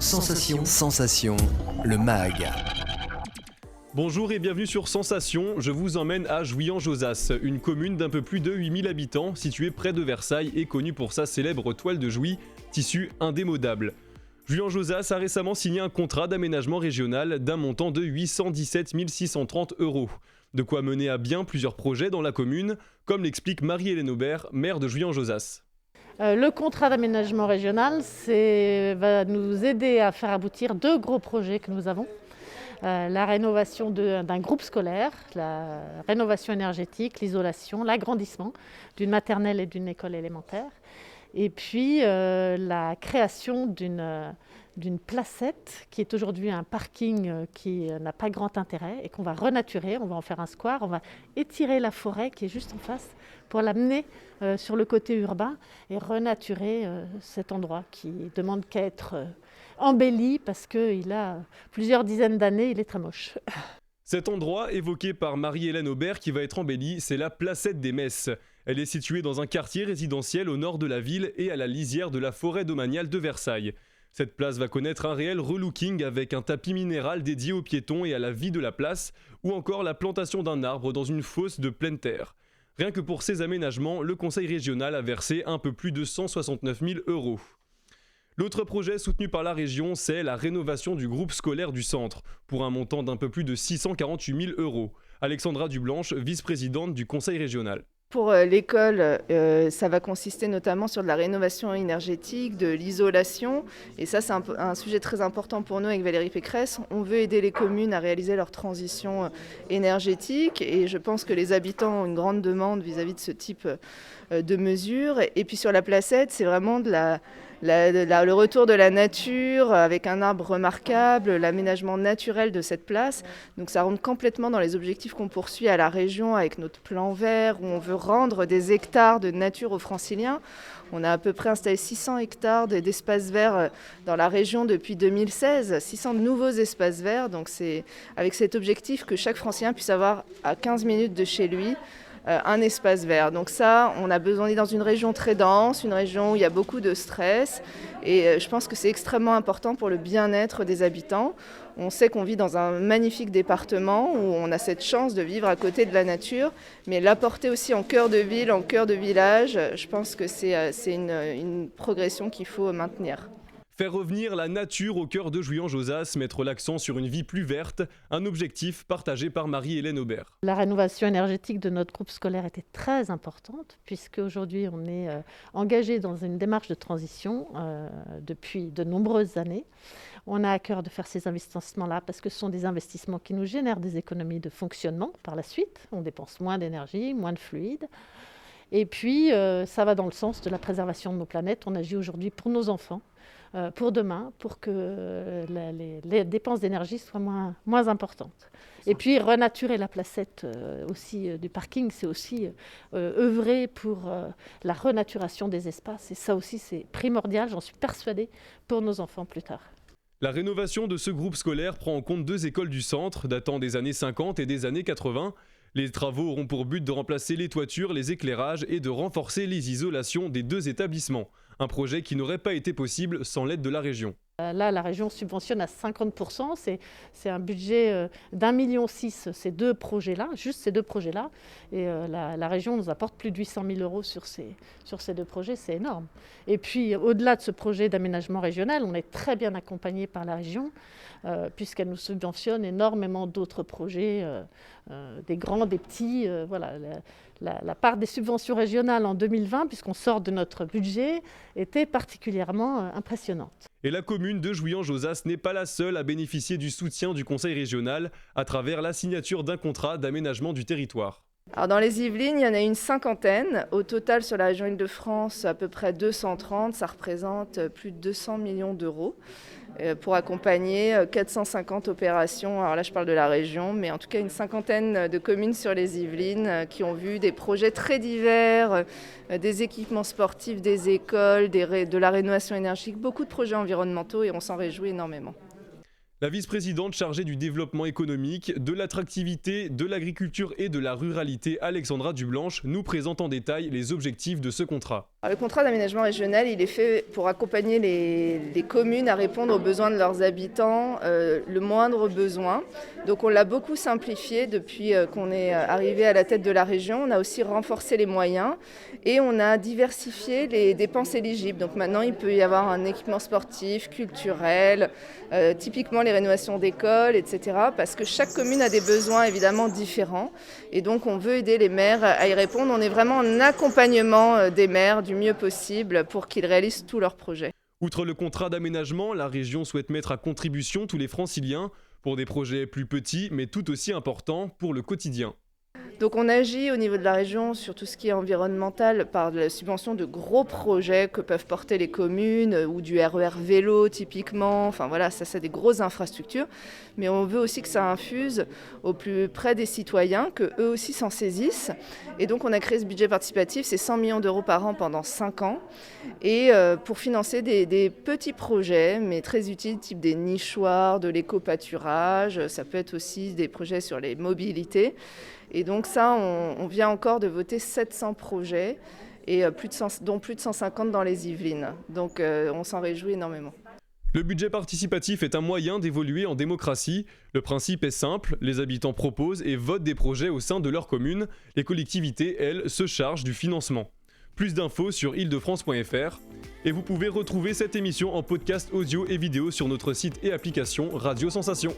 Sensation, le MAG. Bonjour et bienvenue sur Sensation, je vous emmène à Jouy-en-Josas, une commune d'un peu plus de 8000 habitants, située près de Versailles et connue pour sa célèbre toile de Jouy, tissu indémodable. Jouy-en-Josas a récemment signé un contrat d'aménagement régional d'un montant de 817 630 €. De quoi mener à bien plusieurs projets dans la commune, comme l'explique Marie-Hélène Aubert, maire de Jouy-en-Josas. Le contrat d'aménagement régional va nous aider à faire aboutir deux gros projets que nous avons. La rénovation d'un groupe scolaire, la rénovation énergétique, l'isolation, l'agrandissement d'une maternelle et d'une école élémentaire. Et puis la création d'une placette qui est aujourd'hui un parking qui n'a pas grand intérêt et qu'on va renaturer, on va en faire un square, on va étirer la forêt qui est juste en face pour l'amener sur le côté urbain et renaturer cet endroit qui demande qu'à être embelli parce qu'il a plusieurs dizaines d'années, il est très moche. Cet endroit, évoqué par Marie-Hélène Aubert, qui va être embelli, c'est la Placette des Messes. Elle est située dans un quartier résidentiel au nord de la ville et à la lisière de la forêt domaniale de Versailles. Cette place va connaître un réel relooking avec un tapis minéral dédié aux piétons et à la vie de la place, ou encore la plantation d'un arbre dans une fosse de pleine terre. Rien que pour ces aménagements, le conseil régional a versé un peu plus de 169 000 €. L'autre projet soutenu par la région, c'est la rénovation du groupe scolaire du centre, pour un montant d'un peu plus de 648 000 €. Alexandra Dublanche, vice-présidente du conseil régional. Pour l'école, ça va consister notamment sur de la rénovation énergétique, de l'isolation. Et ça, c'est un sujet très important pour nous avec Valérie Pécresse. On veut aider les communes à réaliser leur transition énergétique. Et je pense que les habitants ont une grande demande vis-à-vis de ce type de mesures. Et puis sur la Placette, c'est vraiment le retour de la nature avec un arbre remarquable, l'aménagement naturel de cette place. Donc ça rentre complètement dans les objectifs qu'on poursuit à la région avec notre plan vert où on veut rendre des hectares de nature aux Franciliens. On a à peu près installé 600 hectares d'espaces verts dans la région depuis 2016, 600 nouveaux espaces verts. Donc c'est avec cet objectif que chaque Francilien puisse avoir à 15 minutes de chez lui un espace vert. Donc ça, on a besoin d'être dans une région très dense, une région où il y a beaucoup de stress. Et je pense que c'est extrêmement important pour le bien-être des habitants. On sait qu'on vit dans un magnifique département où on a cette chance de vivre à côté de la nature, mais l'apporter aussi en cœur de ville, en cœur de village, je pense que c'est une progression qu'il faut maintenir. Faire revenir la nature au cœur de Jouy-en-Josas, mettre l'accent sur une vie plus verte, un objectif partagé par Marie-Hélène Aubert. La rénovation énergétique de notre groupe scolaire était très importante, puisque aujourd'hui on est engagé dans une démarche de transition depuis de nombreuses années. On a à cœur de faire ces investissements-là parce que ce sont des investissements qui nous génèrent des économies de fonctionnement par la suite. On dépense moins d'énergie, moins de fluide. Et puis ça va dans le sens de la préservation de nos planètes. On agit aujourd'hui pour nos enfants. Pour demain, pour que les dépenses d'énergie soient moins importantes. Et puis renaturer la placette aussi du parking, c'est aussi œuvrer pour la renaturation des espaces. Et ça aussi, c'est primordial, j'en suis persuadée, pour nos enfants plus tard. La rénovation de ce groupe scolaire prend en compte deux écoles du centre, datant des années 50 et des années 80. Les travaux auront pour but de remplacer les toitures, les éclairages et de renforcer les isolations des deux établissements. Un projet qui n'aurait pas été possible sans l'aide de la région. Là, la région subventionne à 50%. C'est un budget d'1,6 million, ces deux projets-là, juste ces deux projets-là. Et la région nous apporte plus de 800 000 € sur ces deux projets, c'est énorme. Et puis, au-delà de ce projet d'aménagement régional, on est très bien accompagné par la région, puisqu'elle nous subventionne énormément d'autres projets, des grands, des petits. Voilà. La part des subventions régionales en 2020, puisqu'on sort de notre budget, était particulièrement impressionnante. Et la commune de Jouy-en-Josas n'est pas la seule à bénéficier du soutien du conseil régional à travers la signature d'un contrat d'aménagement du territoire. Alors dans les Yvelines, il y en a une cinquantaine. Au total, sur la région Île-de-France, à peu près 230. Ça représente plus de 200 millions d'euros pour accompagner 450 opérations. Alors là, je parle de la région, mais en tout cas une cinquantaine de communes sur les Yvelines qui ont vu des projets très divers, des équipements sportifs, des écoles, de la rénovation énergétique, beaucoup de projets environnementaux et on s'en réjouit énormément. La vice-présidente chargée du développement économique, de l'attractivité, de l'agriculture et de la ruralité, Alexandra Dublanche, nous présente en détail les objectifs de ce contrat. Le contrat d'aménagement régional, il est fait pour accompagner les communes à répondre aux besoins de leurs habitants, le moindre besoin. Donc on l'a beaucoup simplifié depuis qu'on est arrivé à la tête de la région. On a aussi renforcé les moyens et on a diversifié les dépenses éligibles. Donc maintenant, il peut y avoir un équipement sportif, culturel, typiquement les rénovations d'écoles, etc. Parce que chaque commune a des besoins évidemment différents. Et donc on veut aider les maires à y répondre. On est vraiment en accompagnement des maires du mieux possible pour qu'ils réalisent tous leurs projets. Outre le contrat d'aménagement, la région souhaite mettre à contribution tous les franciliens pour des projets plus petits mais tout aussi importants pour le quotidien. Donc on agit au niveau de la région sur tout ce qui est environnemental par la subvention de gros projets que peuvent porter les communes ou du RER vélo typiquement. Enfin voilà, ça c'est des grosses infrastructures. Mais on veut aussi que ça infuse au plus près des citoyens, qu'eux aussi s'en saisissent. Et donc on a créé ce budget participatif, c'est 100 millions d'euros par an pendant 5 ans. Et pour financer des petits projets, mais très utiles, type des nichoirs, de l'éco-pâturage. Ça peut être aussi des projets sur les mobilités. Et donc ça, on vient encore de voter 700 projets, et dont plus de 150 dans les Yvelines. Donc on s'en réjouit énormément. Le budget participatif est un moyen d'évoluer en démocratie. Le principe est simple, les habitants proposent et votent des projets au sein de leur commune. Les collectivités, elles, se chargent du financement. Plus d'infos sur île-de-france.fr. Et vous pouvez retrouver cette émission en podcast audio et vidéo sur notre site et application Radio Sensation.